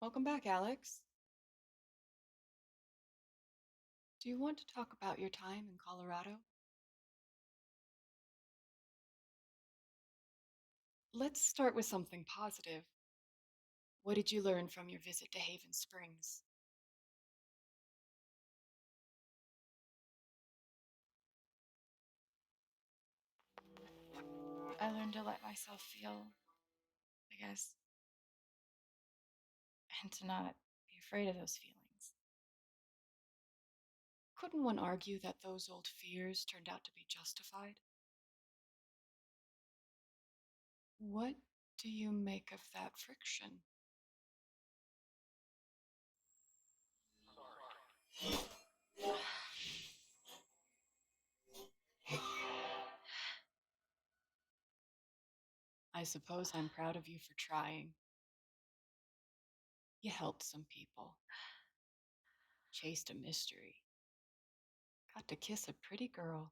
Welcome back, Alex. Do you want to talk about your time in Colorado? Let's start with something positive. What did you learn from your visit to Haven Springs? I learned to let myself feel, I guess, and to not be afraid of those feelings. Couldn't one argue that those old fears turned out to be justified? What do you make of that friction? I suppose I'm proud of you for trying. You helped some people, chased a mystery, got to kiss a pretty girl.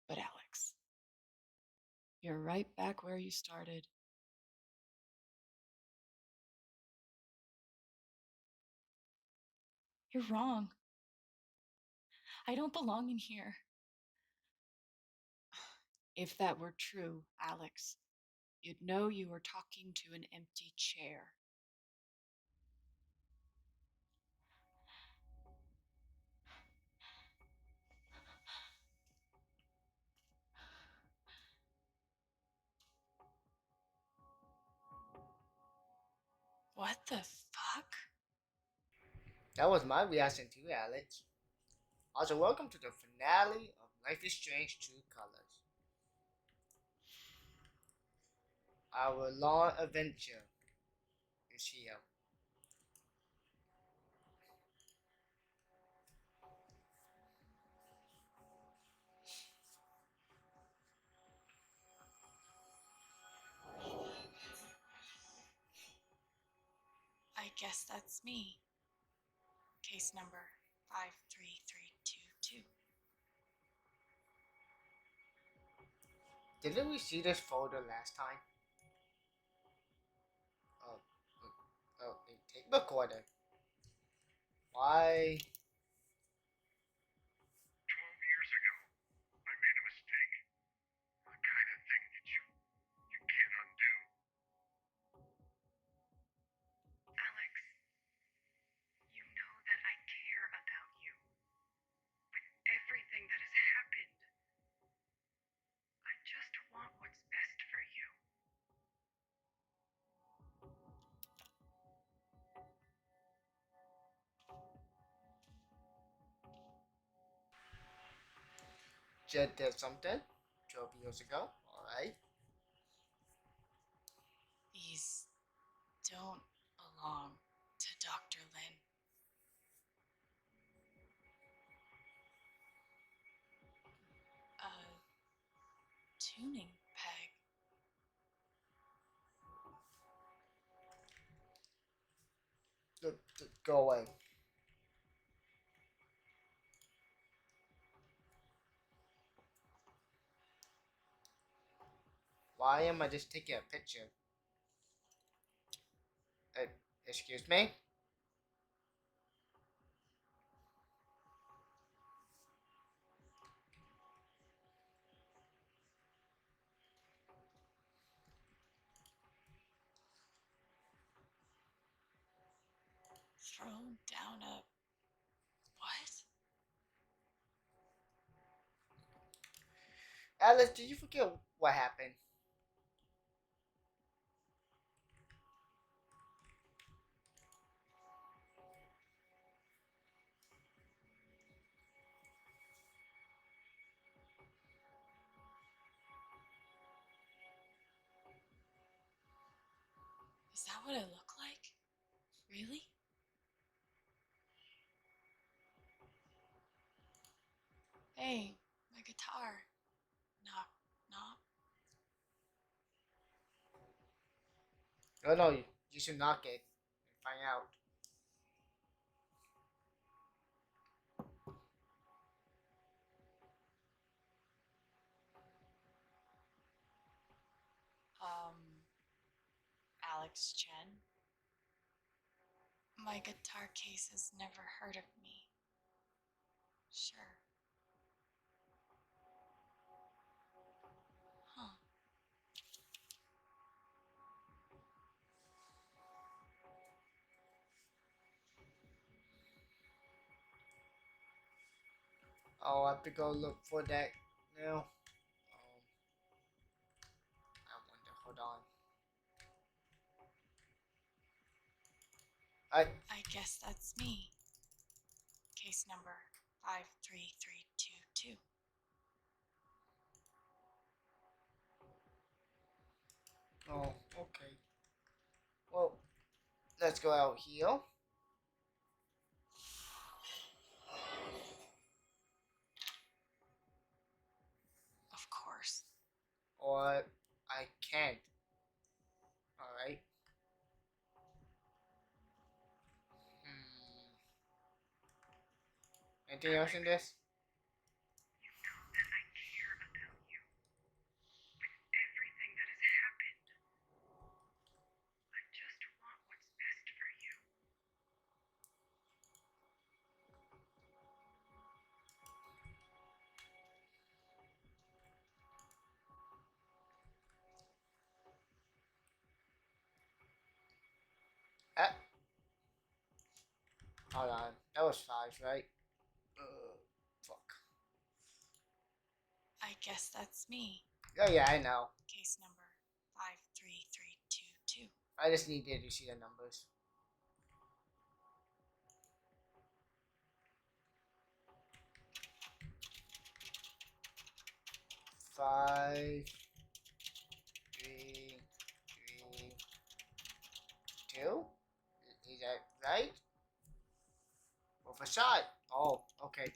But Alex, you're right back where you started. You're wrong. I don't belong in here. If that were true, Alex, you'd know you were talking to an empty chair. What the fuck? That was my reaction to Alex. Also, welcome to the finale of Life is Strange True Colors. Our long adventure is here. I guess that's me. Case number 53322. Didn't we see this folder last time? Oh, they take recorder. Why? 12 years ago, I made a mistake. The kind of thing that you can't undo. Alex, you know that I care about you. With everything that has happened, I just want what's best for you. Jed did something 12 years ago. Alright. These don't belong to Dr. Lin. A tuning peg. Go away. Why am I just taking a picture? Uh, excuse me? Thrown down a. What? Alice, did you forget what happened? Is that what I look like? Really? Hey, my guitar. Knock, knock. No, you should knock it and find out. Um, Alex, Alex Chen. My guitar case has never heard of me. Sure. Huh. Oh, I have to go look for that now. I wonder. Hold on. I guess that's me. Case number 53322. Oh, okay. Well, let's go out here. Of course. Or I can't. Alright. Hmm. Anything else in this? You know that I care about you. With everything that has happened, I just want what's best for you. Ah, hold on. That was five, right? Fuck. I guess that's me. Oh yeah, I know. Case number 53322. I just needed to see the numbers. 5, 3, 3, 2. Is that right? With a shot. Oh, okay.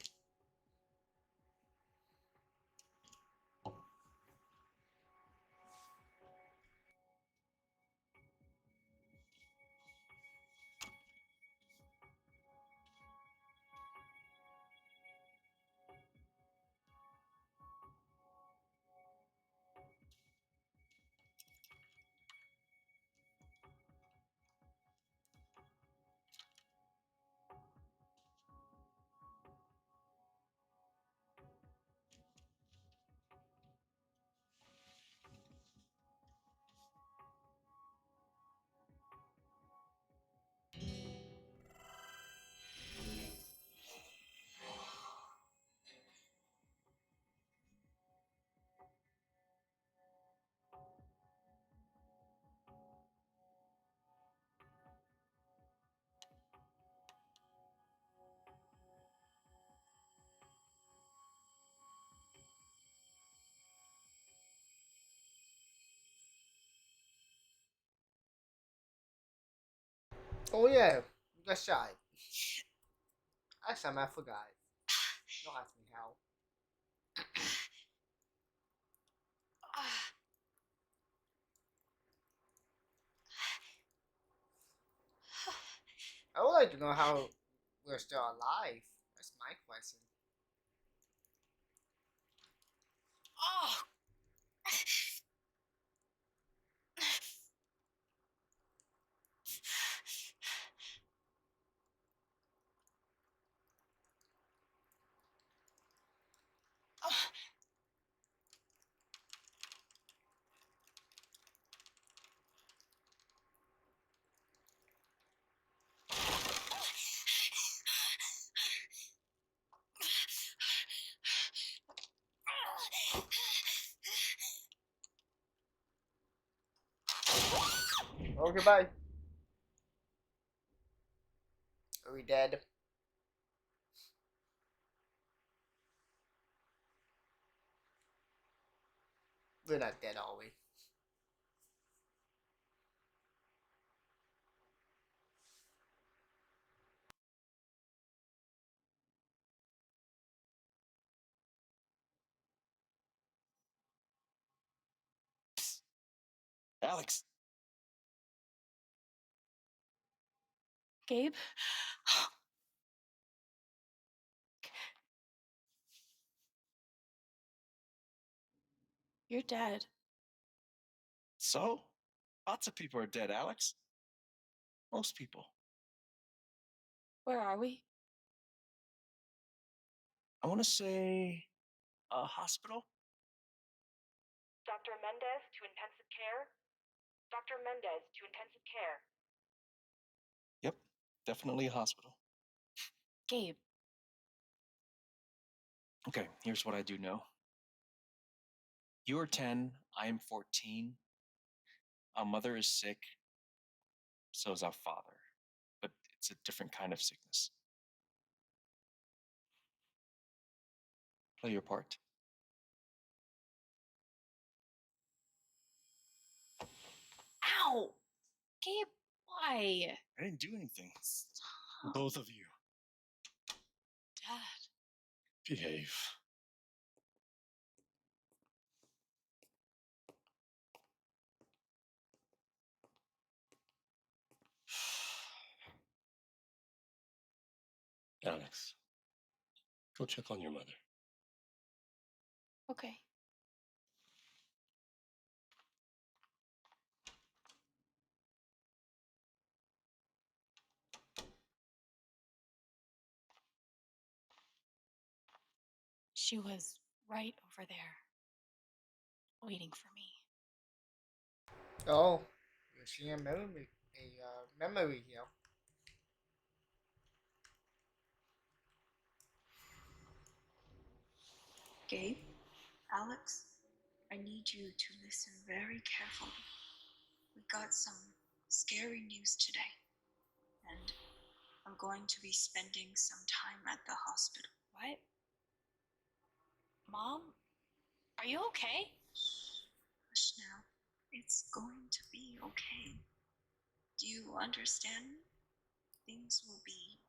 Oh yeah, you got shot. That's something I forgot. Don't ask me how. I would like to know how we're still alive. That's my question. Oh! Oh, goodbye. Are we dead? We're not dead, are we? Alex, Gabe? You're dead. so? Lots of people are dead, Alex. Most people. Where are we? I want to say a hospital. Dr. Mendez to intensive care? Dr. Mendez to intensive care. Yep, definitely a hospital. Gabe. Okay, here's what I do know. You are 10, I am 14. Our mother is sick, so is our father. But it's a different kind of sickness. Play your part. Ow! Gabe, why? I didn't do anything. Both of you. Dad. Behave. Alex, go check on your mother. Okay. She was right over there, waiting for me. Oh, you're seeing a memory here. Gabe, Alex, I need you to listen very carefully. We got some scary news today, and I'm going to be spending some time at the hospital. What? Mom? Are you okay? Hush now. It's going to be okay. Do you understand me? Things will be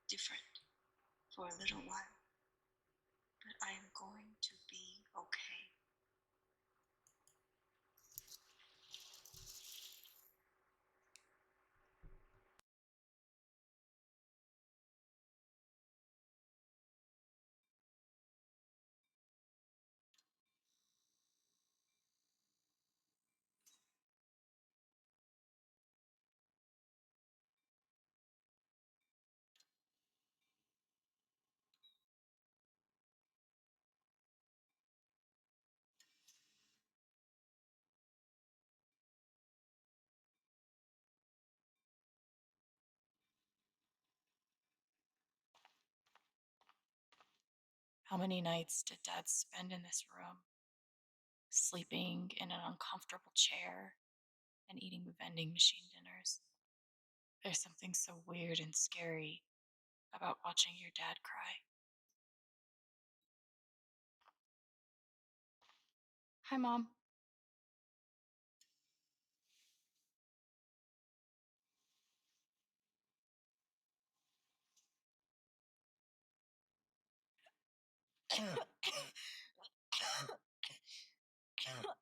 different for a little while, but I am going to be okay. How many nights did Dad spend in this room? Sleeping in an uncomfortable chair and eating vending machine dinners. There's something so weird and scary about watching your dad cry. Hi, Mom.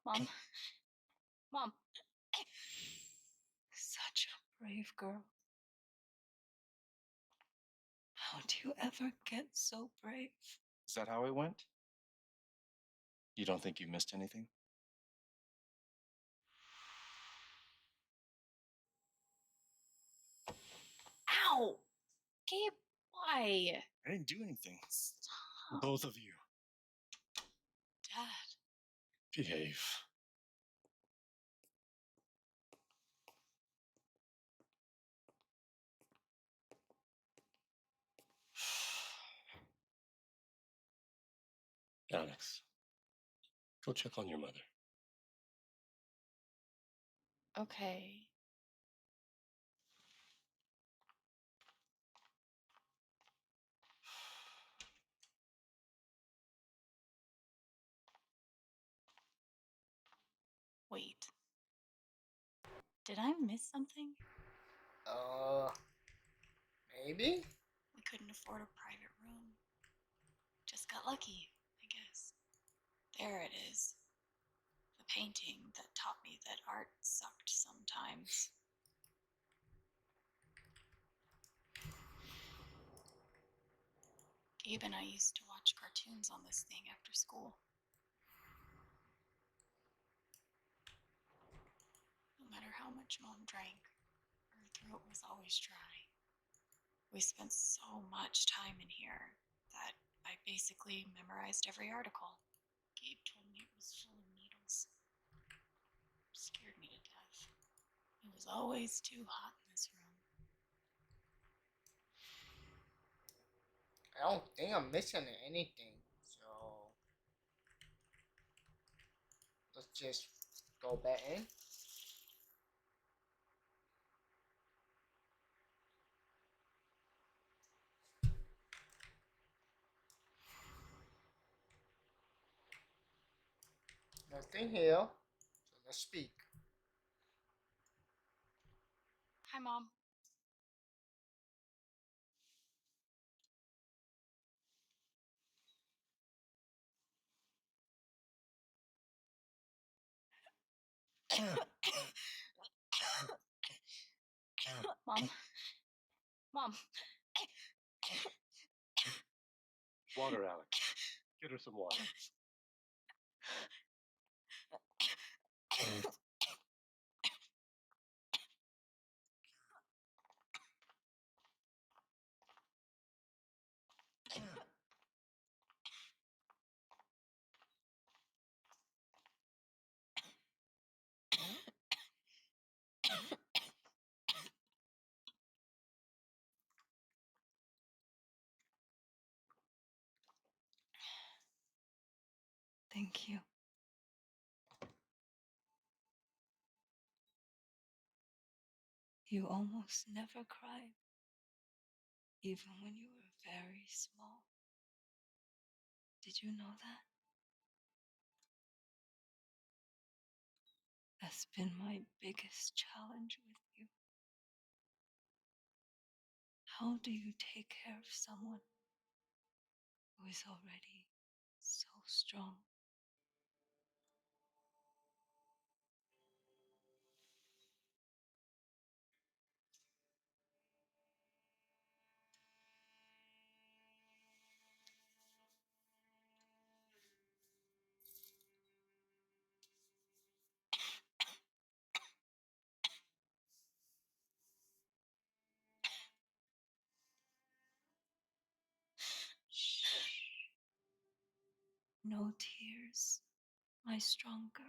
Mom. Mom. Such a brave girl. How do you ever get so brave? Is that how it went? You don't think you missed anything? Ow! Gabe, why? I didn't do anything. Both of you. Dad. Behave. Alex, go check on your mother. Okay. Wait. Did I miss something? Uh, maybe? We couldn't afford a private room. Just got lucky, I guess. There it is. The painting that taught me that art sucked sometimes. Gabe and I used to watch cartoons on this thing after school. how much Mom drank. Her throat was always dry. We spent so much time in here that I basically memorized every article. Gabe told me it was full of needles. Scared me to death. It was always too hot in this room. I don't think I'm missing anything. So let's just go back in. Nothing here. So let's speak. Hi, Mom. Mom. Mom. Water, Alex. Get her some water. Thank you. You almost never cried, even when you were very small. Did you know that? That's been my biggest challenge with you. How do you take care of someone who is already so strong? Shh. No tears, my strong girl.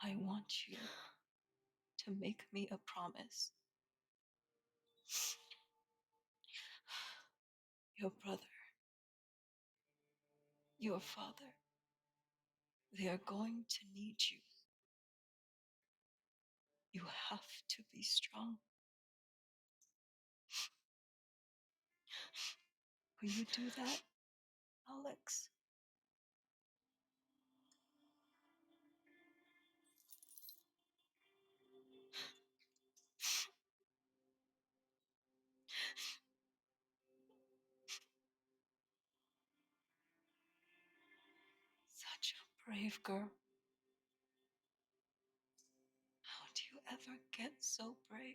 I want you to make me a promise. Your brother, your father, they are going to need you. You have to be strong. Will you do that, Alex? Such a brave girl. How do you ever get so brave?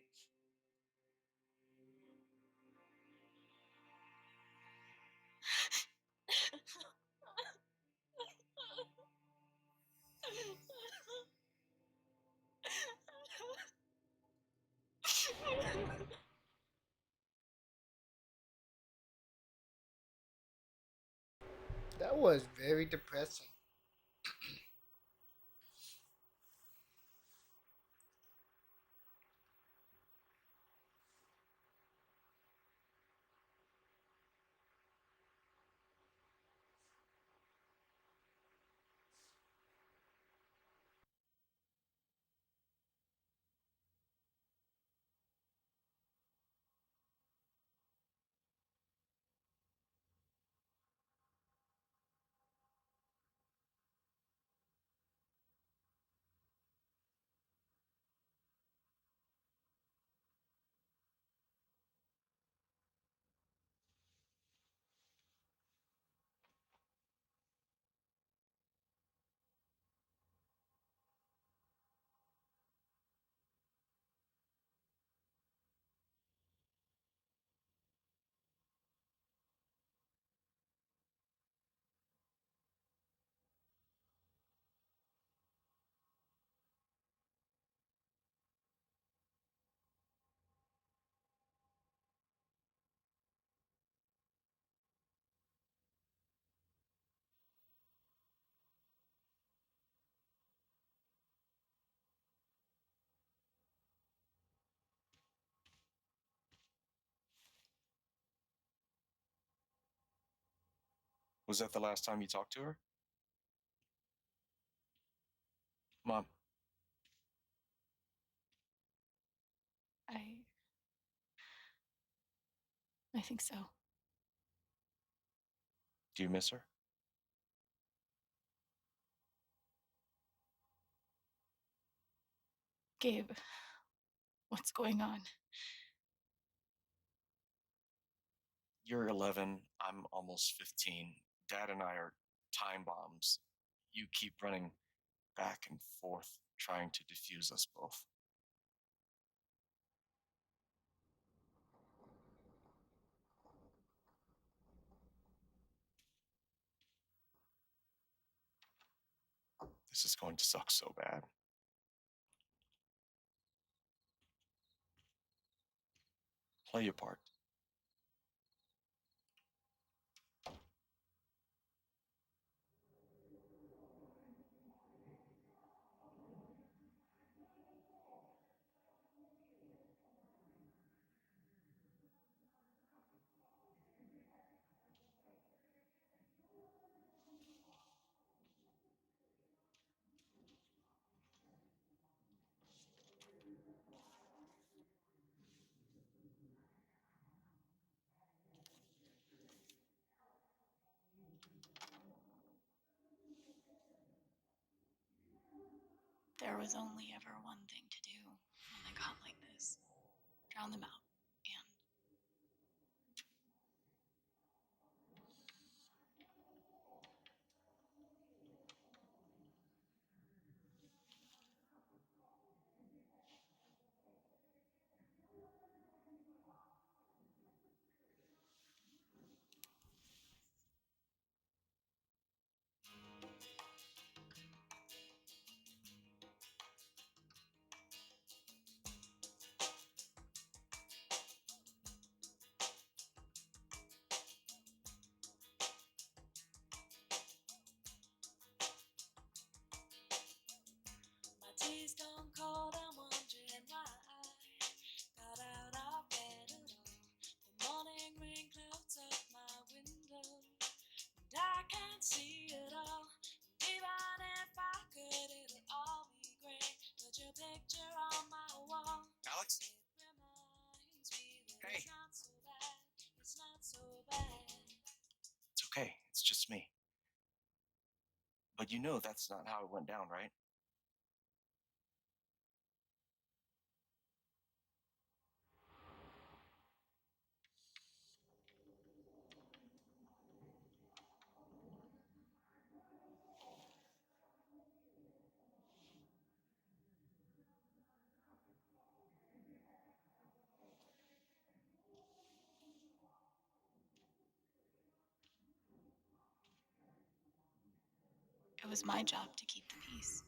That was very depressing. Was that the last time you talked to her? Mom, I I think so. do you miss her? Gabe, what's going on? You're 11, I'm almost 15. Dad and I are time bombs. You keep running back and forth, trying to defuse us both. This is going to suck so bad. Play your part. There was only ever one thing to do when they got like this. Drown them out. And My tea's gone cold, I'm wondering why I got out of bed at all. The morning rain clouds up my window, and I can't see it all. And even if I could, it'll all be great. Put your picture on my wall. Alex? It reminds me that Hey. it's not so bad. It's not so bad. It's okay, it's just me. But you know that's not how it went down, right? it was my job to keep the peace.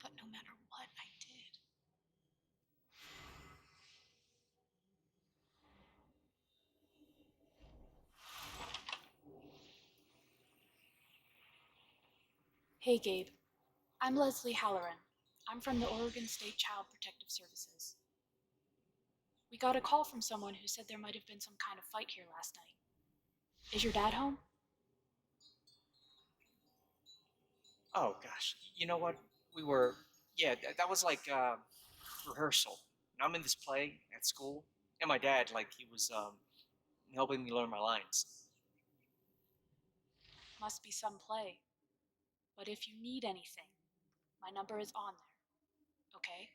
But no matter what I did, hey, Gabe. I'm Leslie Halloran. I'm from the Oregon State Child Protective Services. We got a call from someone who said there might have been some kind of fight here last night. Is your dad home? Oh gosh, you know what? We were, yeah, that was like rehearsal. And I'm in this play at school, and my dad, like, he was helping me learn my lines. Must be some play. But if you need anything, my number is on there, okay?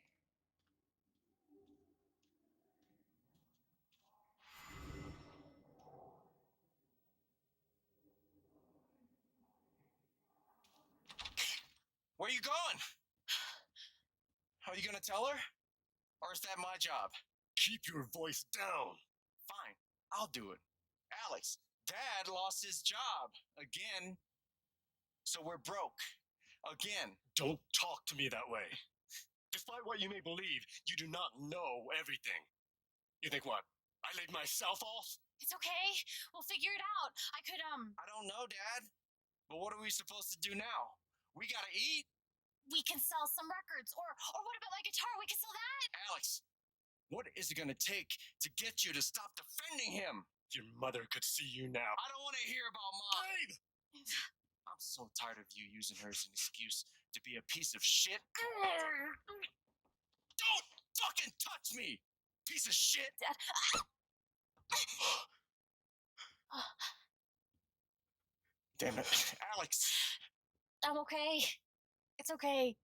Where are you going? Are you gonna tell her? Or is that my job? Keep your voice down. Fine, I'll do it. Alex, Dad lost his job again. So we're broke. Again. Don't talk to me that way. Despite what you may believe, you do not know everything. You think what? I laid myself off? It's okay. We'll figure it out. I could, I don't know, Dad. But what are we supposed to do now? We gotta eat. we can sell some records. Or what about my guitar? We can sell that. Alex, what is it gonna take to get you to stop defending him? Your mother could see you now. I don't want to hear about Mom. Babe! I'm so tired of you using her as an excuse to be a piece of shit. Don't fucking touch me, piece of shit. Dad. Damn it, Alex. I'm okay. It's okay.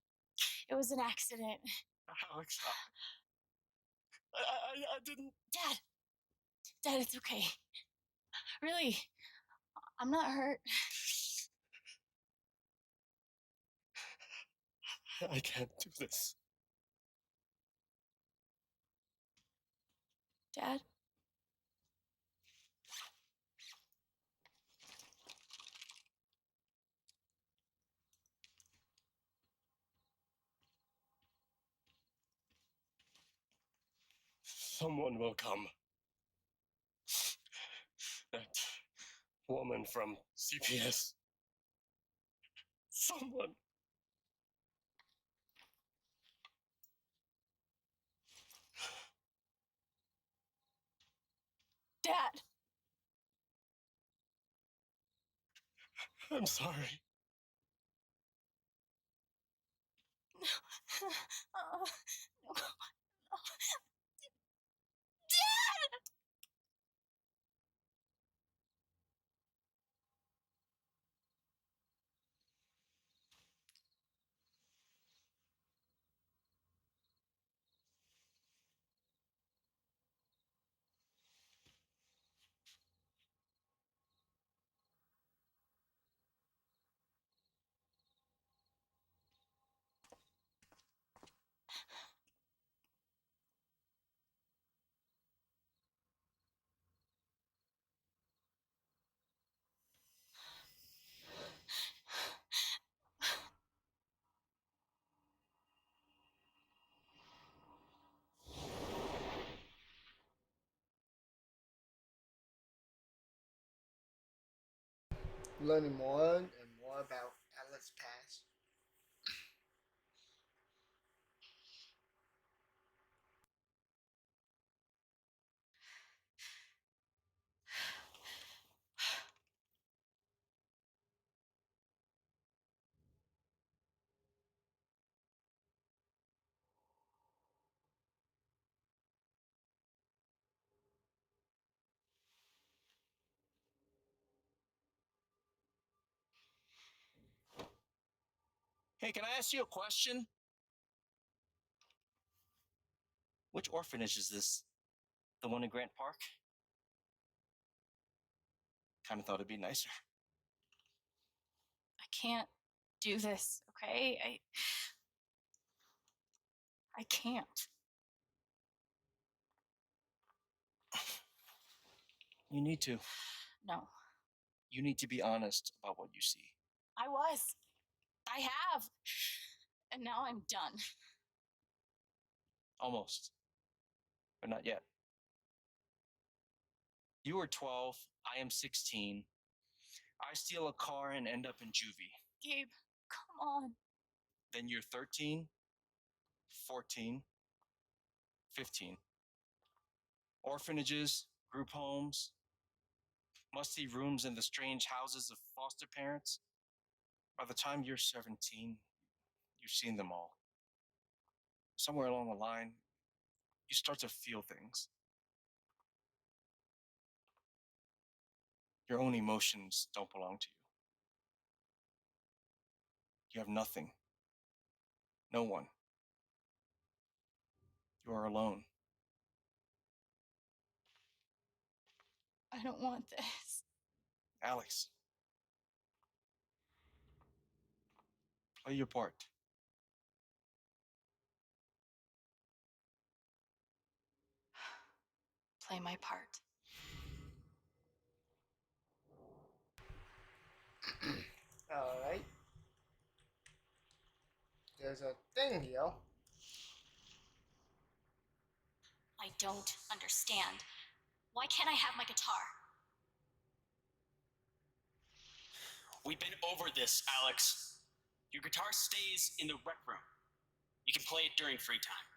It was an accident. Alex, I didn't. Dad. Dad, it's okay. Really. I'm not hurt. I can't do this. Dad? Someone will come. That woman from CPS. Someone. Dad! I'm sorry. No. Learning more and more about Alex's past. Hey, can I ask you a question? Which orphanage is this? The one in Grant Park? Kind of thought it'd be nicer. I can't do this, okay? I can't. You need to. No. You need to be honest about what you see. I was. I have. And now I'm done. Almost. But not yet. You are 12. I am 16. I steal a car and end up in juvie. Gabe, come on. Then you're 13, 14, 15. Orphanages, group homes, musty rooms in the strange houses of foster parents. By the time you're 17, you've seen them all. Somewhere along the line, you start to feel things. Your own emotions don't belong to you. You have nothing. No one. You are alone. I don't want this. Alex. Play your part. Play my part. Alright. There's a thing here. I don't understand. Why can't I have my guitar? We've been over this, Alex. Your guitar stays in the rec room. You can play it during free time.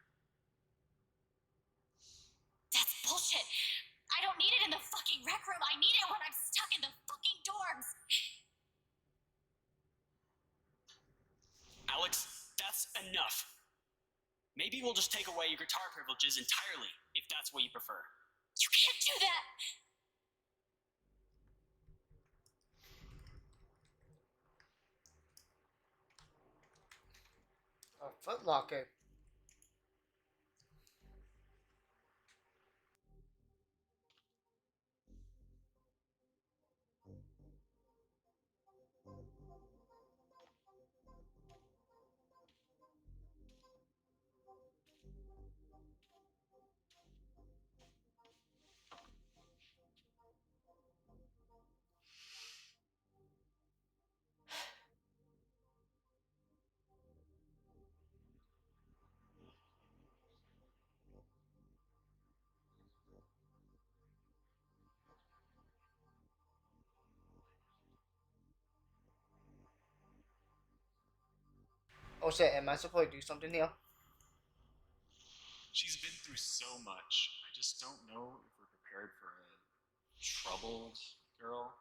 That's bullshit. I I don't need it in the fucking rec room. I need it when I'm stuck in the fucking dorms. Alex, that's enough. Maybe we'll just take away your guitar privileges entirely, if that's what you prefer. You can't do that. A Foot Locker. Oh shit, am I supposed to do something here? She's been through so much. I just don't know if we're prepared for a troubled girl.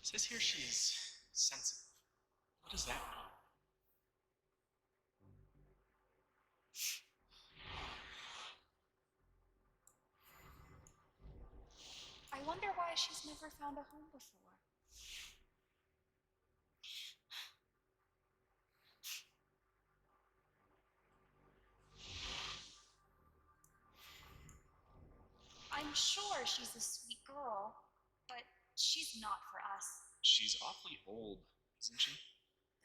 It says here she's sensitive. What does that mean? I wonder why she's never found a home before. I'm sure she's a sweet girl, but she's not for us. She's awfully old, isn't she?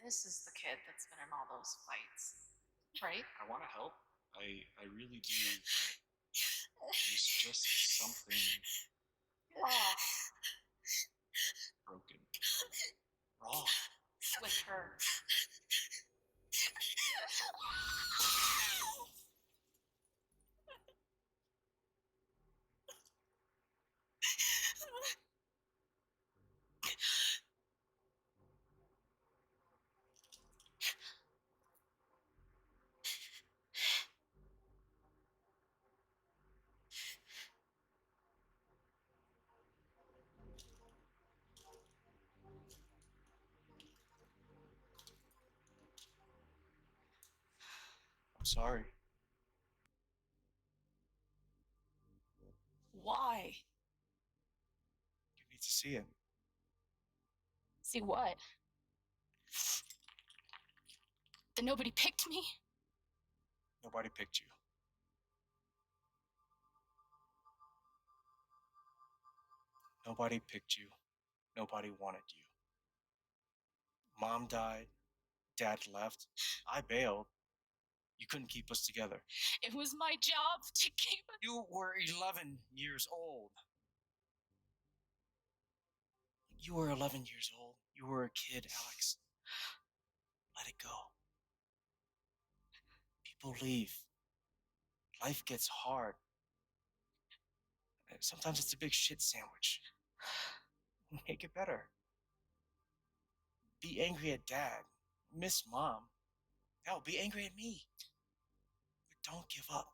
This is the kid that's been in all those fights, right? I want to help. I really do. But there's just something Off broken. Wrong. with her. I'm sorry. Why? You need to see it. See what? That nobody picked me? Nobody picked you. Nobody picked you. Nobody wanted you. Mom died. Dad left. I bailed. You couldn't keep us together. It was my job to keep us. You were 11 years old. You were 11 years old. You were a kid, Alex. Let it go. People leave. Life gets hard. Sometimes it's a big shit sandwich. Make it better. Be angry at Dad. Miss Mom. Hell, be angry at me. But don't give up.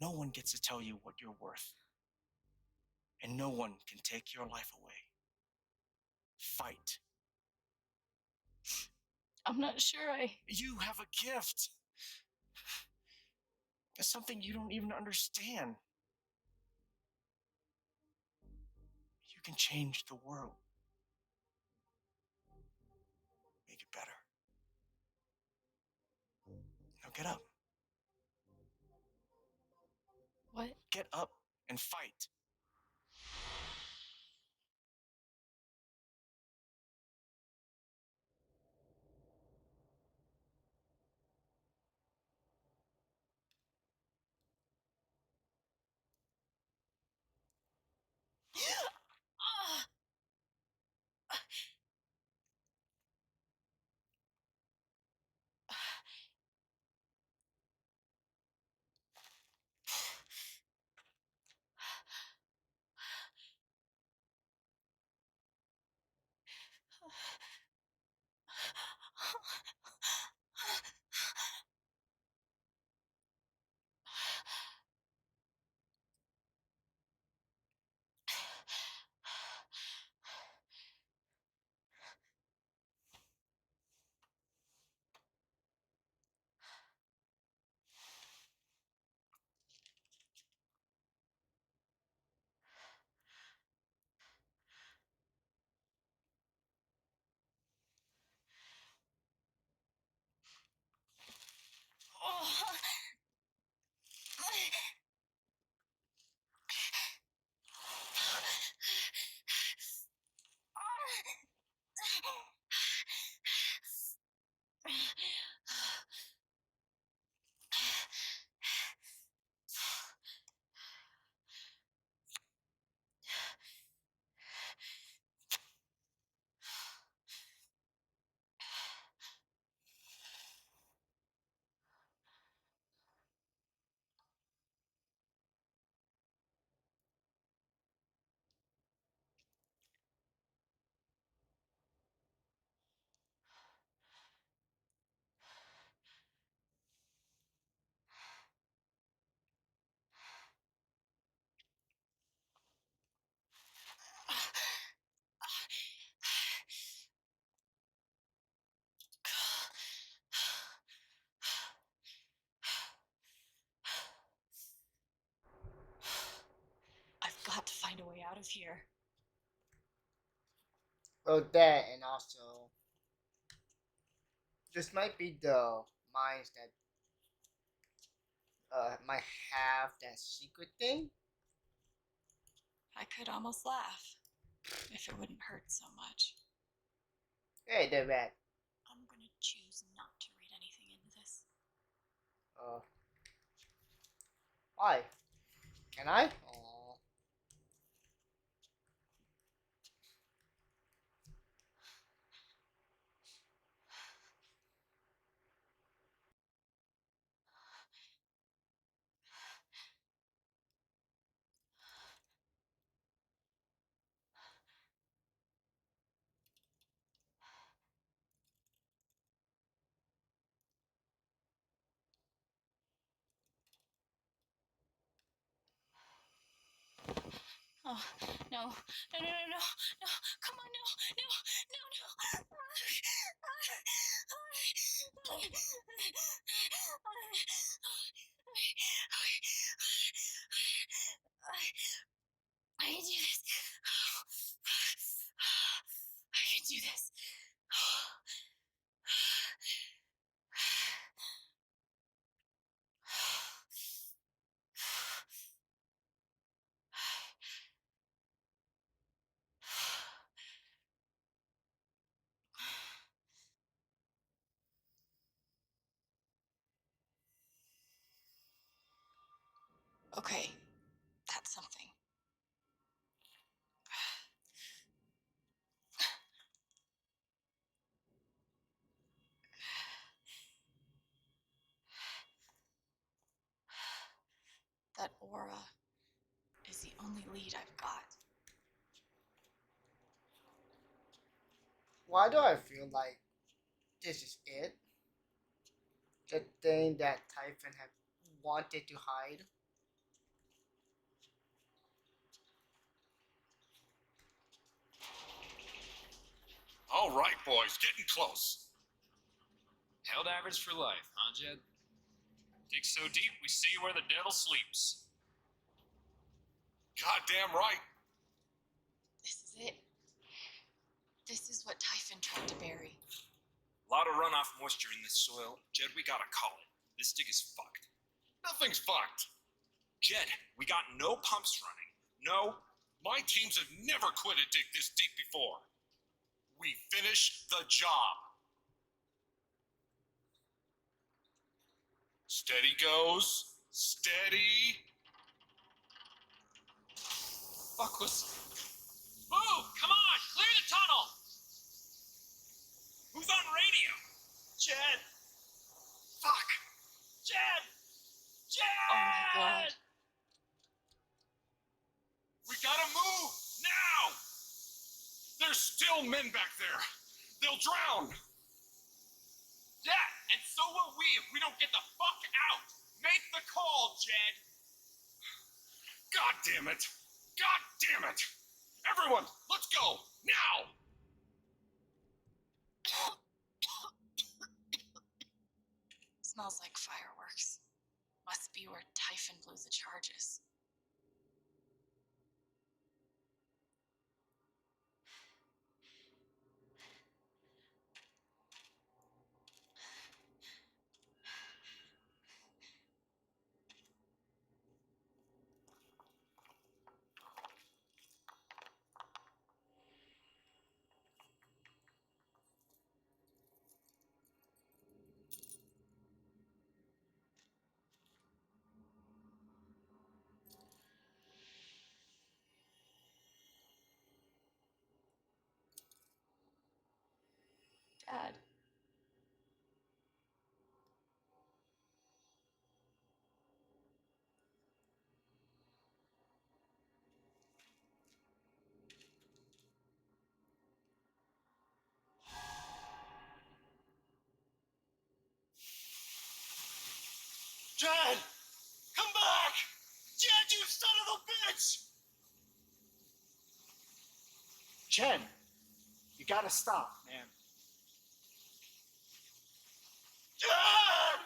No one gets to tell you what you're worth. And no one can take your life away. Fight. I'm not sure You have a gift. It's something you don't even understand. You can change the world. Make it better. Now get up. What? Get up and fight. I've got to find a way out of here. Well, that and also this might be the minds that might have that secret thing. I could almost laugh if it wouldn't hurt so much. Hey, the rat. I'm gonna choose not to read anything into this. Uh, why? Can I? Oh, Oh, no, no, no, no, no, no, come on, no, no, no, no. I can do this. I can do this. Okay, that's something. That aura is the only lead I've got. why do I feel like this is it? The thing that Typhon had wanted to hide. All right, boys, getting close. Held average for life, huh, Jed? Dig so deep, we see where the devil sleeps. Goddamn right. This is it. This is what Typhon tried to bury. A lot of runoff moisture in this soil. Jed, we gotta call it. This dig is fucked. Nothing's fucked. Jed, we got no pumps running. No. My teams have never quit a dig this deep before. We finish the job. Steady goes. Steady. Fuck was. Move! Come on! Clear the tunnel! Who's on radio? Jed! Fuck! Jed! Jed! Oh my god. We gotta move now. There's still men back there. They'll drown. so will we if we don't get the fuck out. Make the call, Jed. God damn it! God damn it! Everyone, let's go! Now! Smells like fireworks. Must be where Typhon blew the charges. Dad. Jed! Come back! Jed, you son of a bitch! Jen, you gotta stop, man. Jed!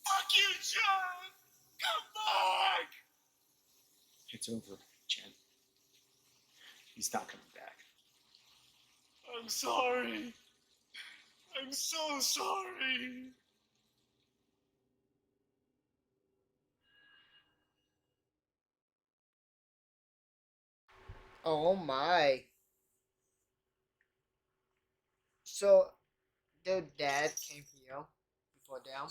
Fuck you, Jed! Come back! It's over, Jen. He's not coming back. I'm sorry. I'm so sorry. Oh my. So their dad came here before them.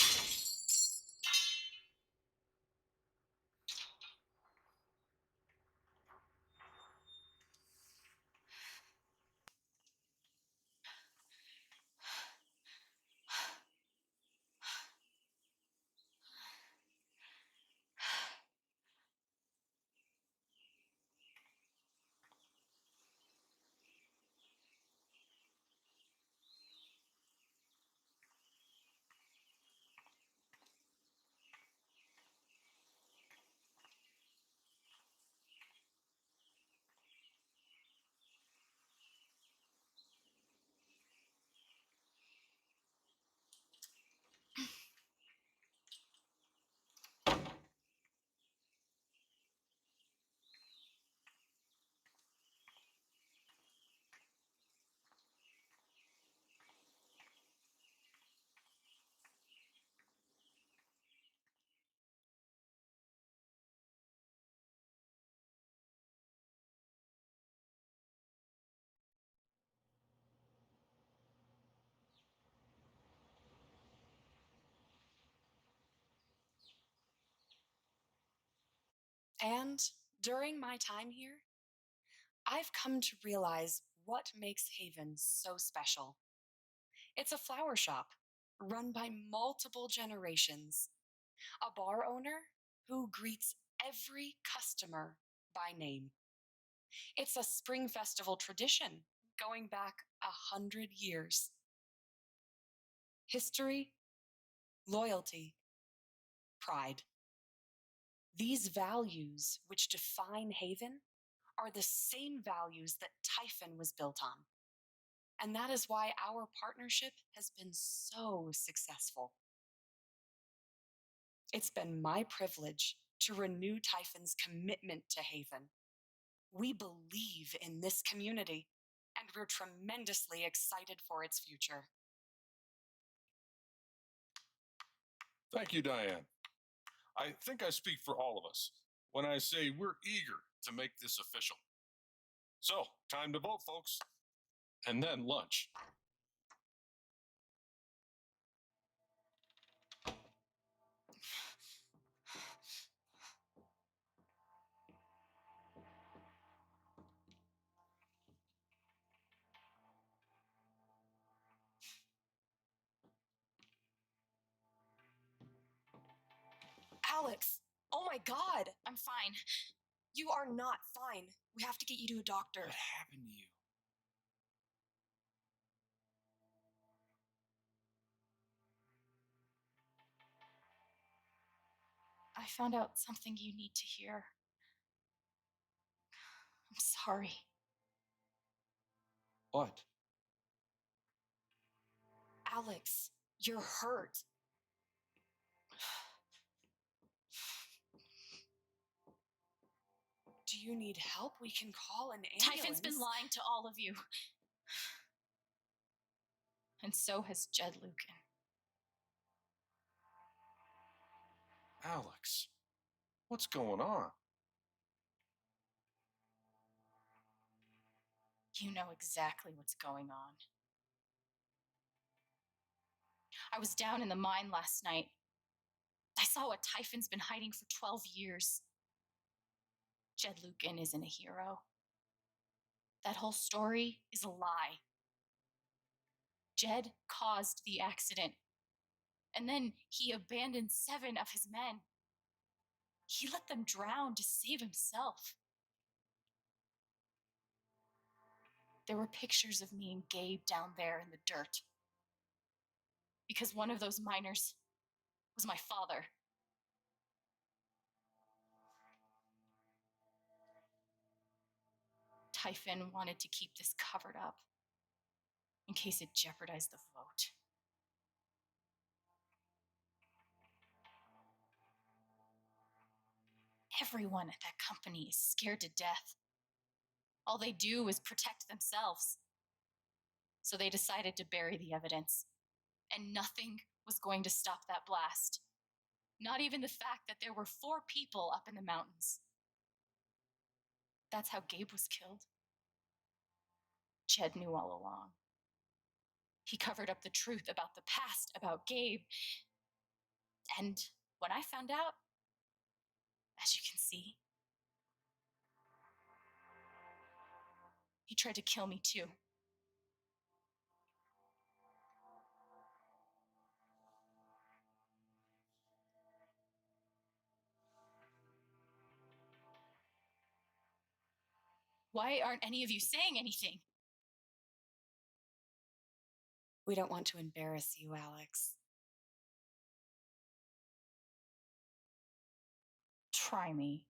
And during my time here, I've come to realize what makes Haven so special. It's a flower shop run by multiple generations, a bar owner who greets every customer by name. It's a spring festival tradition going back 100 years. History, loyalty, pride. These values which define Haven are the same values that Typhon was built on. And that is why our partnership has been so successful. It's been my privilege to renew Typhon's commitment to Haven. We believe in this community, and we're tremendously excited for its future. Thank you, Diane. I think I speak for all of us when I say we're eager to make this official. So, time to vote, folks. And then lunch. Alex, oh my God, I'm fine. you are not fine. We have to get you to a doctor. What happened to you? I found out something you need to hear. I'm sorry. What? Alex, you're hurt. Do you need help? We can call an ambulance. Typhon's been lying to all of you. And so has Jed Lucan. Alex, what's going on? You know exactly what's going on. I was down in the mine last night. I saw what Typhon's been hiding for 12 years. Jed Lucan isn't a hero. That whole story is a lie. Jed caused the accident, and then he abandoned 7 of his men. He let them drown to save himself. There were pictures of me and Gabe down there in the dirt. Because one of those miners was my father. Typhon wanted to keep this covered up in case it jeopardized the vote. Everyone at that company is scared to death. All they do is protect themselves. So they decided to bury the evidence. And nothing was going to stop that blast. Not even the fact that there were 4 people up in the mountains. That's how Gabe was killed. Jed knew all along. He covered up the truth about the past, about Gabe. And when I found out, as you can see, he tried to kill me too. Why aren't any of you saying anything? We don't want to embarrass you, Alex. Try me.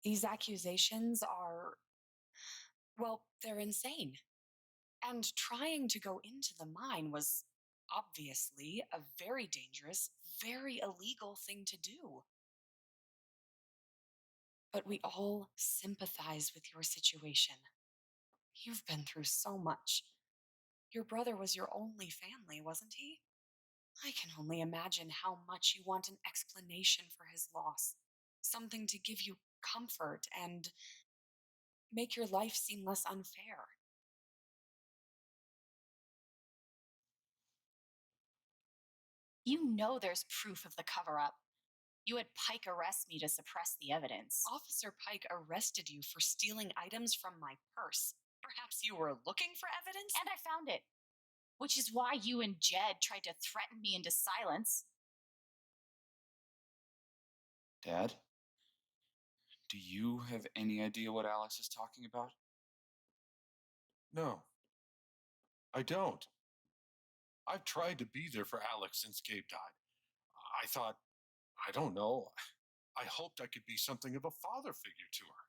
These accusations are, well, they're insane. And trying to go into the mine was obviously a very dangerous, very illegal thing to do. But we all sympathize with your situation. You've been through so much. Your brother was your only family, wasn't he? I can only imagine how much you want an explanation for his loss. Something to give you comfort and make your life seem less unfair. You know there's proof of the cover-up. You had Pike arrest me to suppress the evidence. Officer Pike arrested you for stealing items from my purse. Perhaps you were looking for evidence? And I found it. Which is why you and Jed tried to threaten me into silence. Dad? Do you have any idea what Alex is talking about? No, I don't. I've tried to be there for Alex since Gabe died. I thought, I don't know, I hoped I could be something of a father figure to her.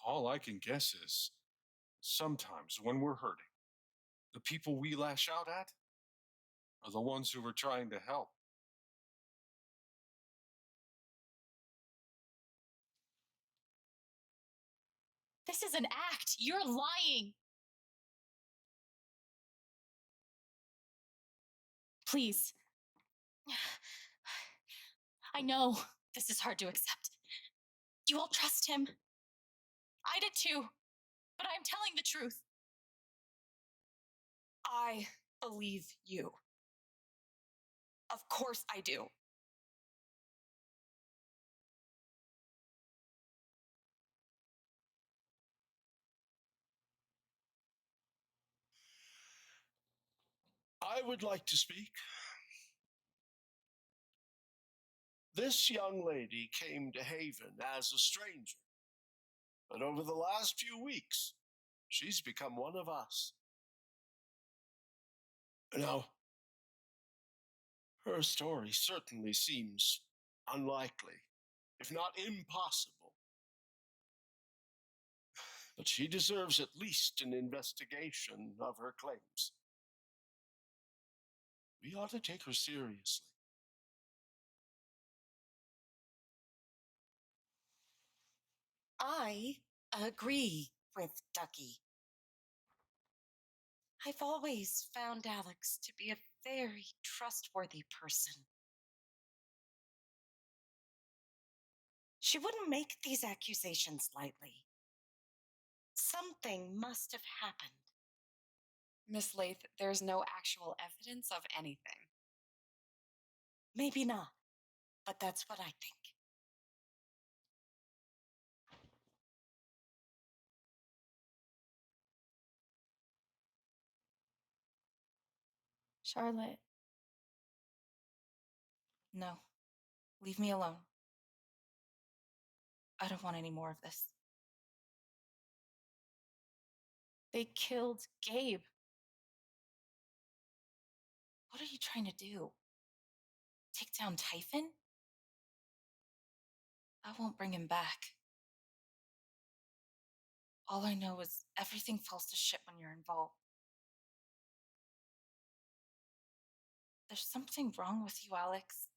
All I can guess is, sometimes when we're hurting, the people we lash out at are the ones who we're trying to help. This is an act. You're lying. Please. I know this is hard to accept. You all trust him. I did too. But I'm telling the truth. I believe you. Of course I do. I would like to speak. This young lady came to Haven as a stranger, but over the last few weeks, she's become one of us. Now, Her story certainly seems unlikely, if not impossible. But she deserves at least an investigation of her claims. We ought to take her seriously. I agree with Ducky. I've always found Alex to be a very trustworthy person. She wouldn't make these accusations lightly. Something must have happened. Miss Lath, there's no actual evidence of anything. Maybe not, but that's what I think. Charlotte. No. Leave me alone. I don't want any more of this. They killed Gabe. What are you trying to do? Take down Typhon? I won't bring him back. All I know is everything falls to shit when you're involved. There's something wrong with you, Alex.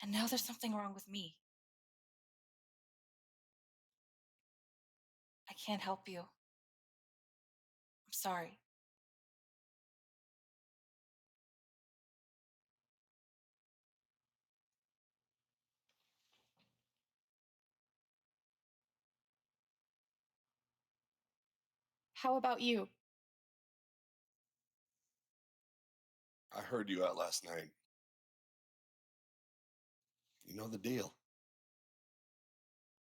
And now there's something wrong with me. I can't help you. I'm sorry. How about you? I heard you out last night. You know the deal.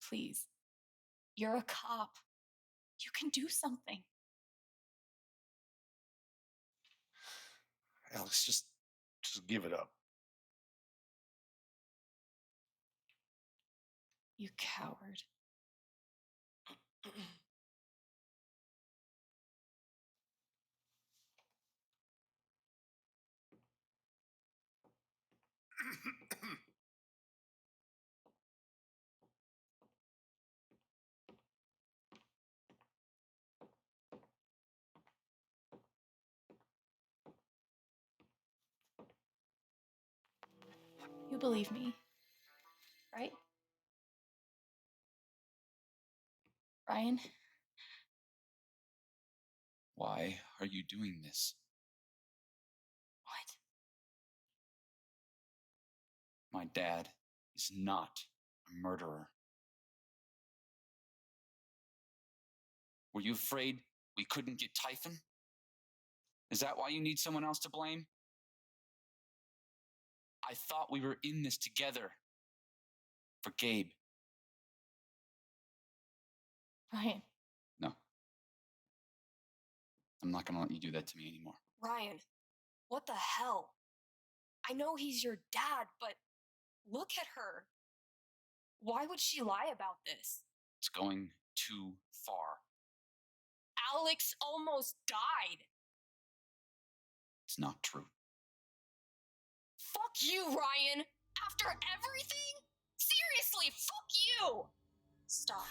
Please. You're a cop. You can do something. Alex, just give it up. You coward. You believe me, right? Ryan? Why are you doing this? What? My dad is not a murderer. Were you afraid we couldn't get Typhon? Is that why you need someone else to blame? I thought we were in this together. For Gabe. Ryan. No. I'm not gonna let you do that to me anymore. Ryan, what the hell? I know he's your dad, but look at her. Why would she lie about this? It's going too far. Alex almost died. It's not true. Fuck you, Ryan. After everything? Seriously, fuck you. Stop.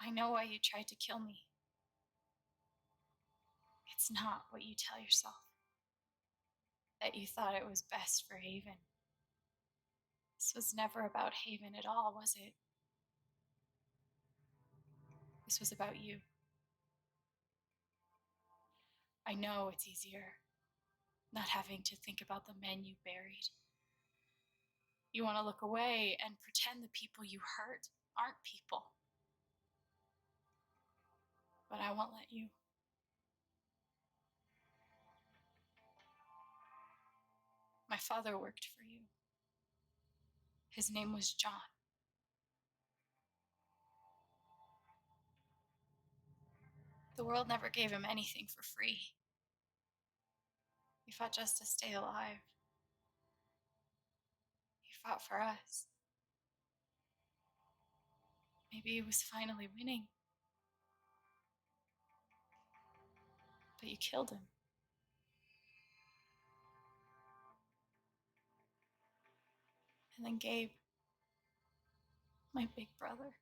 I know why you tried to kill me. It's not what you tell yourself. That you thought it was best for Haven. This was never about Haven at all, was it? This was about you. I know it's easier not having to think about the men you buried. You want to look away and pretend the people you hurt aren't people. But I won't let you. My father worked for you. His name was John. The world never gave him anything for free. He fought just to stay alive. He fought for us. Maybe he was finally winning. But you killed him. And then Gabe, my big brother.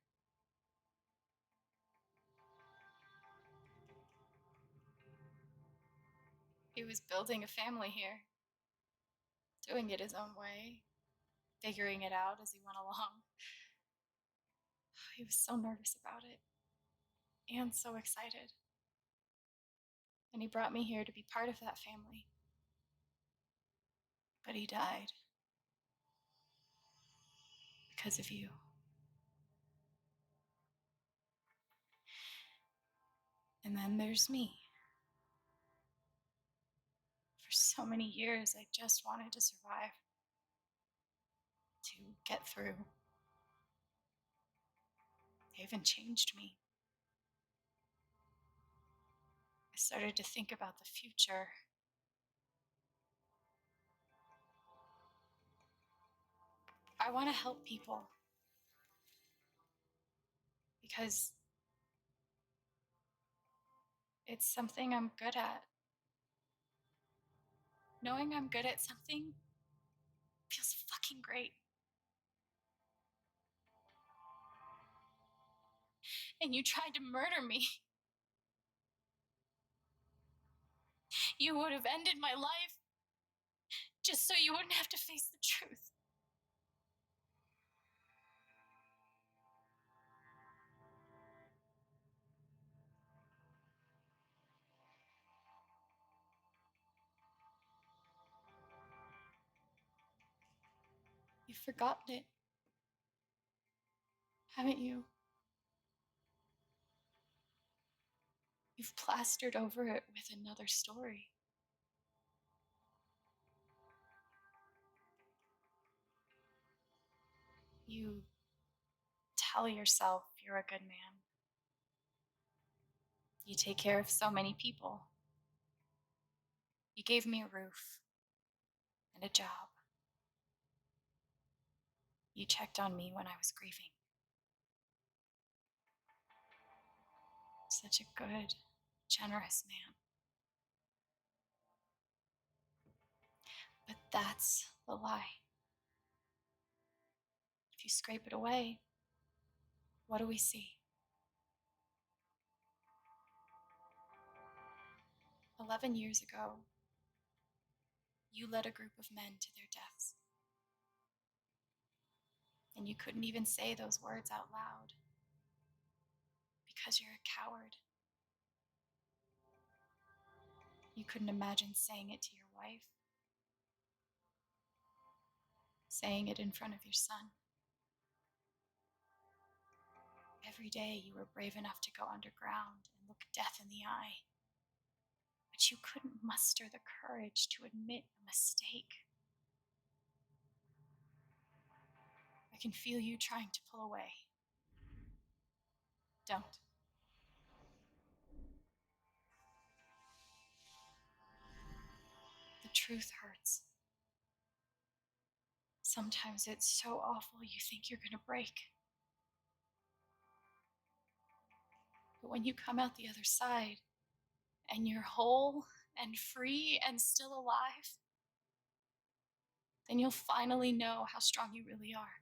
He was building a family here, doing it his own way, figuring it out as he went along. He was so nervous about it and so excited. And he brought me here to be part of that family. But he died because of you. And then there's me. For so many years, I just wanted to survive, to get through. They even changed me. I started to think about the future. I want to help people because it's something I'm good at. Knowing I'm good at something feels fucking great. And you tried to murder me. You would have ended my life just so you wouldn't have to face the truth. You've forgotten it, haven't you? You've plastered over it with another story. You tell yourself you're a good man. You take care of so many people. You gave me a roof and a job. You checked on me when I was grieving. Such a good, generous man. But that's the lie. If you scrape it away, what do we see? 11 years ago, you led a group of men to their deaths. And you couldn't even say those words out loud because you're a coward. You couldn't imagine saying it to your wife, saying it in front of your son. Every day you were brave enough to go underground and look death in the eye. But you couldn't muster the courage to admit a mistake. I can feel you trying to pull away. Don't. The truth hurts. Sometimes it's so awful you think you're gonna break. But when you come out the other side and you're whole and free and still alive, then you'll finally know how strong you really are.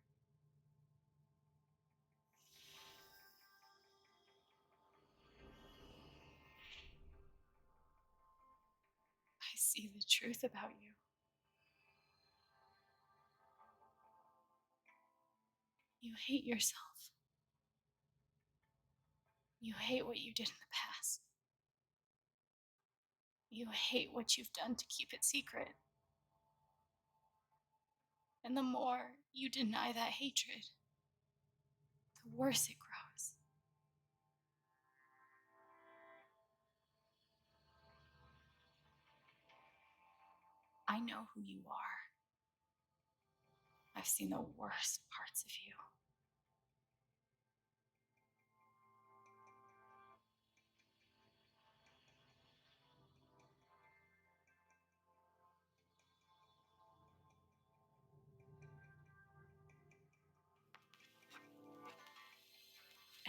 I see the truth about you. You hate yourself. You hate what you did in the past. You hate what you've done to keep it secret. And the more you deny that hatred, the worse it grows. I know who you are. I've seen the worst parts of you.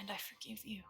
And I forgive you.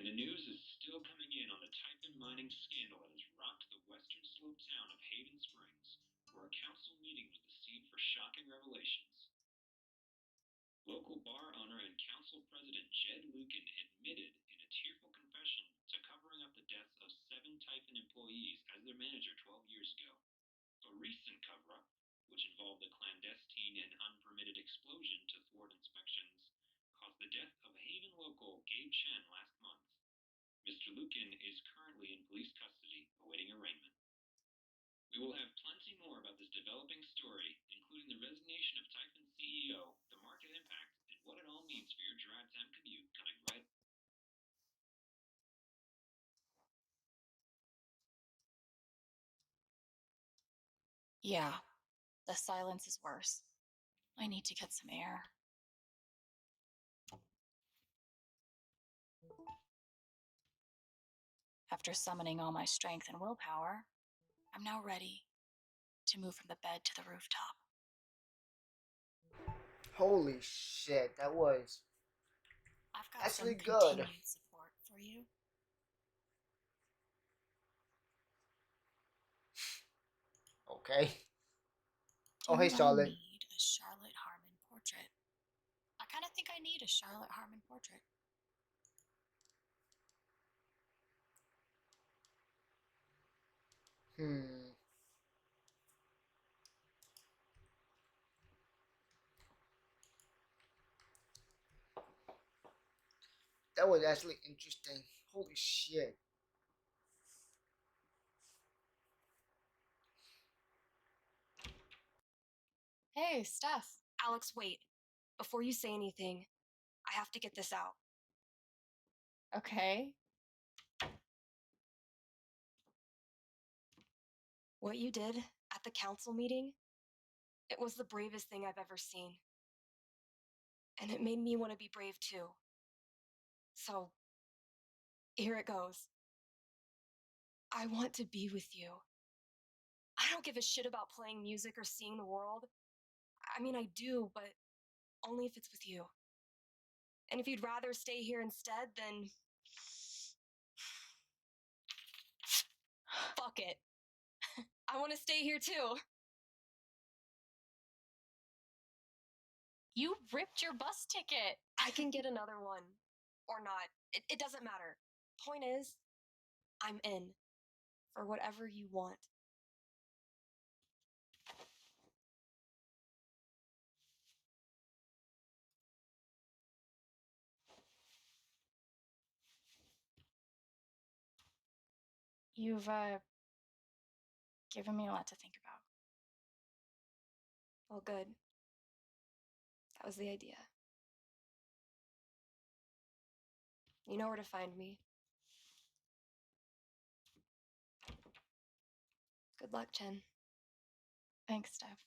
And the news is still coming in on the Typhon mining scandal that has rocked the western slope town of Haven Springs, where a council meeting was the scene for shocking revelations. Local bar owner and council president Jed Lucan admitted in a tearful confession to covering up the deaths of 7 Typhon employees as their manager 12 years ago. A recent cover-up, which involved a clandestine and unpermitted explosion to thwart inspections, caused the death of Haven local Gabe Chen last month. Mr. Lucan is currently in police custody, awaiting arraignment. We will have plenty more about this developing story, including the resignation of Typhon CEO, the market impact, and what it all means for your drive time commute coming right. Yeah, the silence is worse. I need to get some air. After summoning all my strength and willpower, I'm now ready to move from the bed to the rooftop. Holy shit, that was I've got actually some good. continued support for you. Okay. Do Oh, hey, I Charlotte. need a Charlotte Harmon portrait? I kind of think I need a Charlotte Harmon portrait. That was actually interesting. Holy shit. Hey, Steph. Alex, wait. Before you say anything, I have to get this out. Okay. What you did at the council meeting, it was the bravest thing I've ever seen. And it made me want to be brave too. So, here it goes. I want to be with you. I don't give a shit about playing music or seeing the world. I mean, I do, but only if it's with you. And if you'd rather stay here instead, then fuck it. I want to stay here too. You ripped your bus ticket. I can get another one. Or not. It doesn't matter. Point is, I'm in. For whatever you want. You've given me a lot to think about. Well, good. That was the idea. You know where to find me. Good luck, Chen. Thanks, Steph.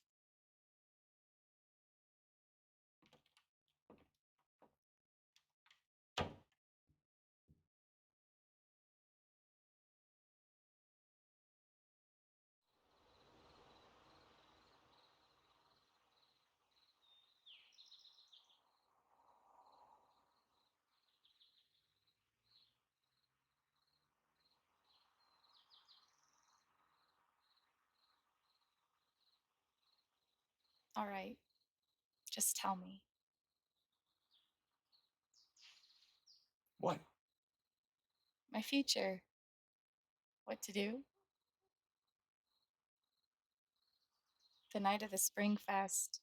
All right. Just tell me. What? My future. What to do? The night of the Spring Fest,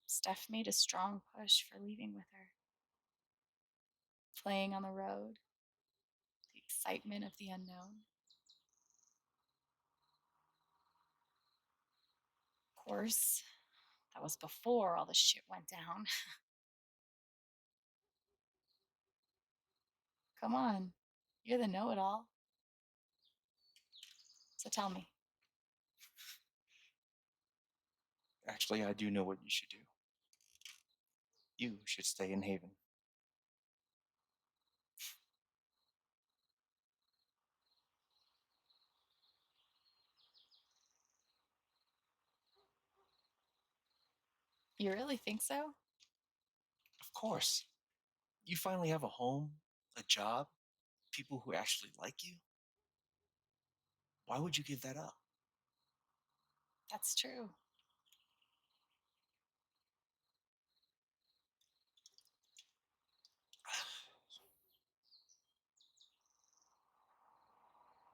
Steph made a strong push for leaving with her. Playing on the road, the excitement of the unknown. Of course, that was before all the shit went down. Come on, you're the know it all. So tell me. Actually, I do know what you should do. You should stay in Haven. You really think so? Of course. You finally have a home, a job, people who actually like you. Why would you give that up? That's true.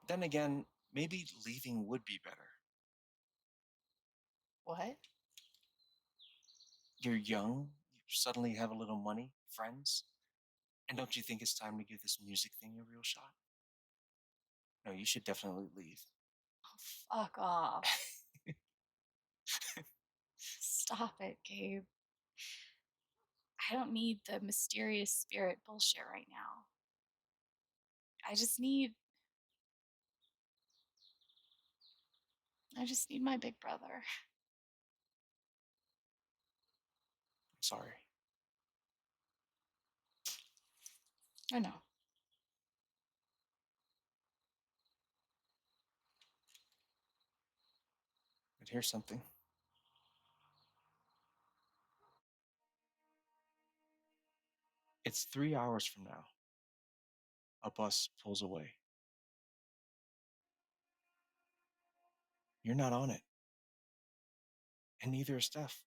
Then again, maybe leaving would be better. What? You're young, you suddenly have a little money, friends. And don't you think it's time to give this music thing a real shot? No, you should definitely leave. Oh, fuck off. Stop it, Gabe. I don't need the mysterious spirit bullshit right now. I just need my big brother. I'm sorry. I know. But here's something. It's 3 hours from now. A bus pulls away. You're not on it. And neither is Steph.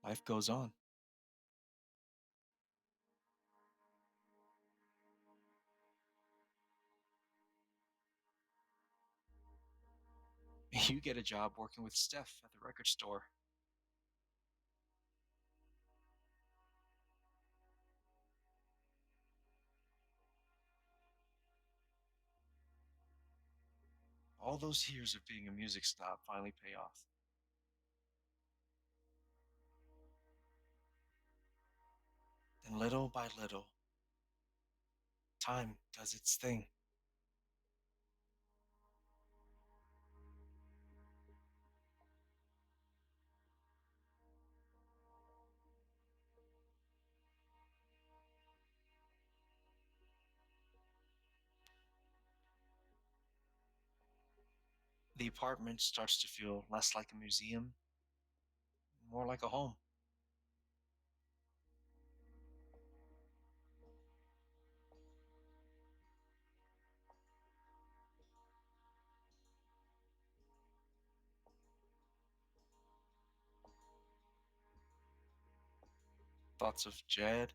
Life goes on. You get a job working with Steph at the record store. All those years of being a music snob finally pay off. Then little by little, time does its thing. The apartment starts to feel less like a museum, more like a home. Thoughts of Jed,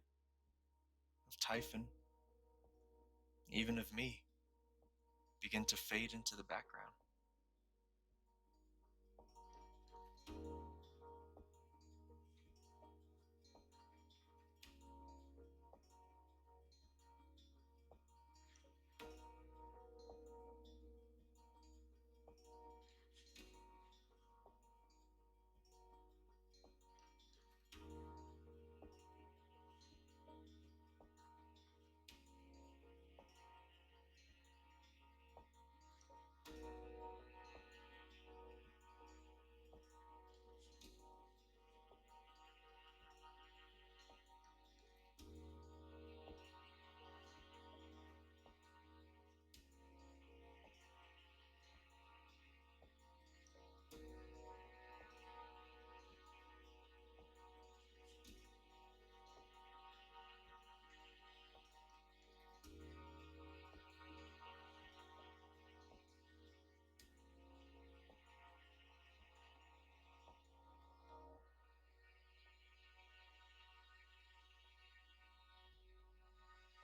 of Typhon, even of me, begin to fade into the background.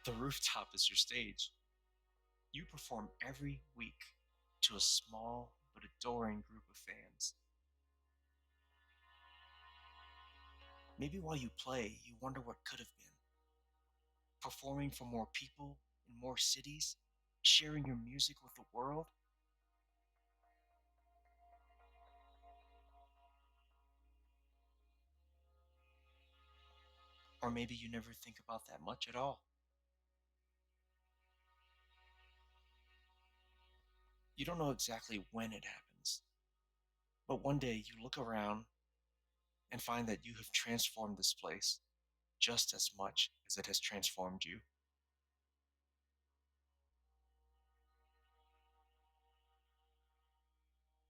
The rooftop is your stage. You perform every week to a small but adoring group of fans. Maybe while you play, you wonder what could have been. Performing for more people in more cities, sharing your music with the world. Or maybe you never think about that much at all. You don't know exactly when it happens, but one day you look around and find that you have transformed this place just as much as it has transformed you.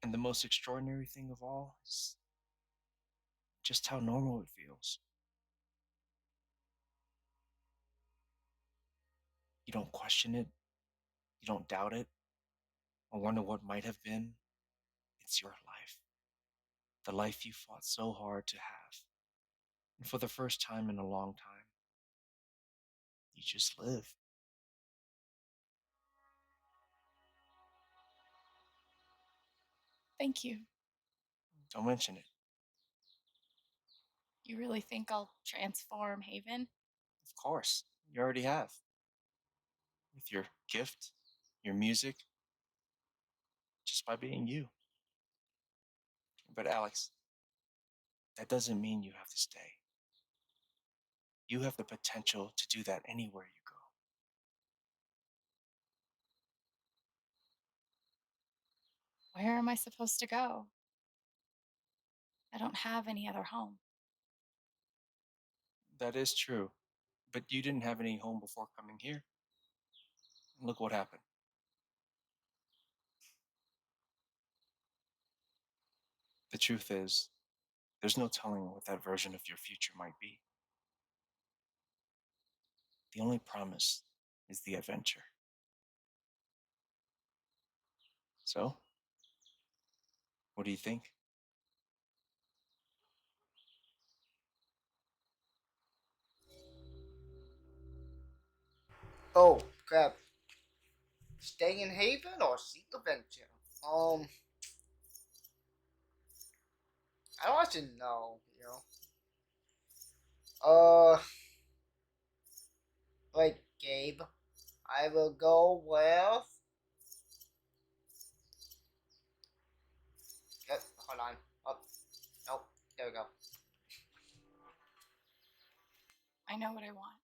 And the most extraordinary thing of all is just how normal it feels. You don't question it, you don't doubt it, or wonder what might have been. It's your life, the life you fought so hard to have. And for the first time in a long time, you just live. Thank you. Don't mention it. You really think I'll transform Haven? Of course, you already have. With your gift, your music, just by being you. But Alex, that doesn't mean you have to stay. You have the potential to do that anywhere you go. Where am I supposed to go? I don't have any other home. That is true. But you didn't have any home before coming here. Look what happened. The truth is, there's no telling what that version of your future might be. The only promise is the adventure. So, what do you think? Oh crap! Stay in Haven or seek adventure? I don't actually know. Uh, like Gabe, I will go with. Yep, hold on. Oh, nope. There we go. I know what I want.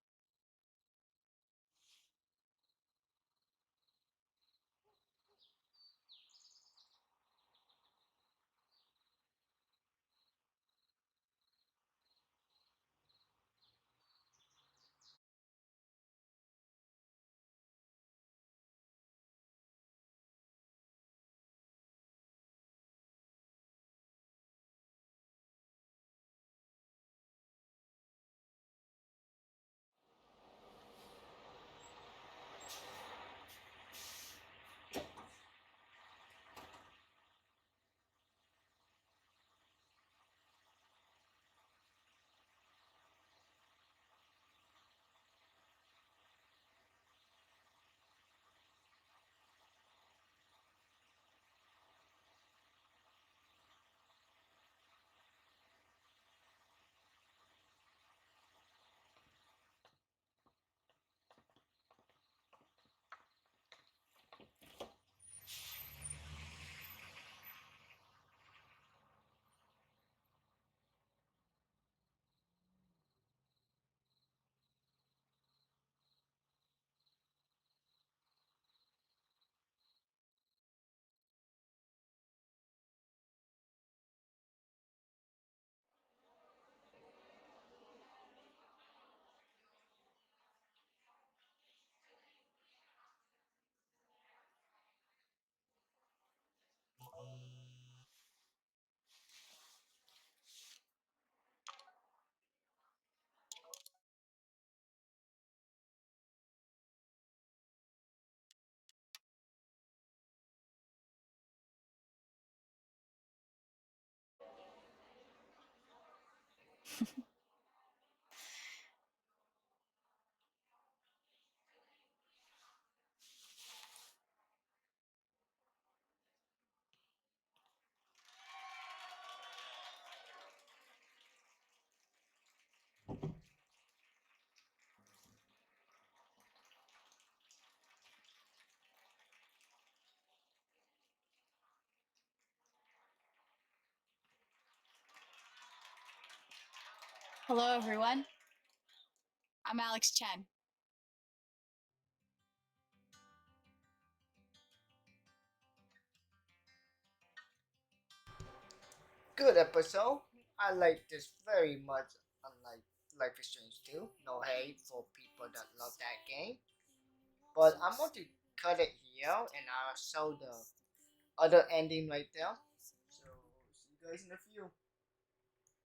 Hello, everyone. I'm Alex Chen. Good episode. I like this very much, unlike Life is Strange 2. No hate for people that love that game. But I'm going to cut it here and I'll show the other ending right there. So, see you guys in a few.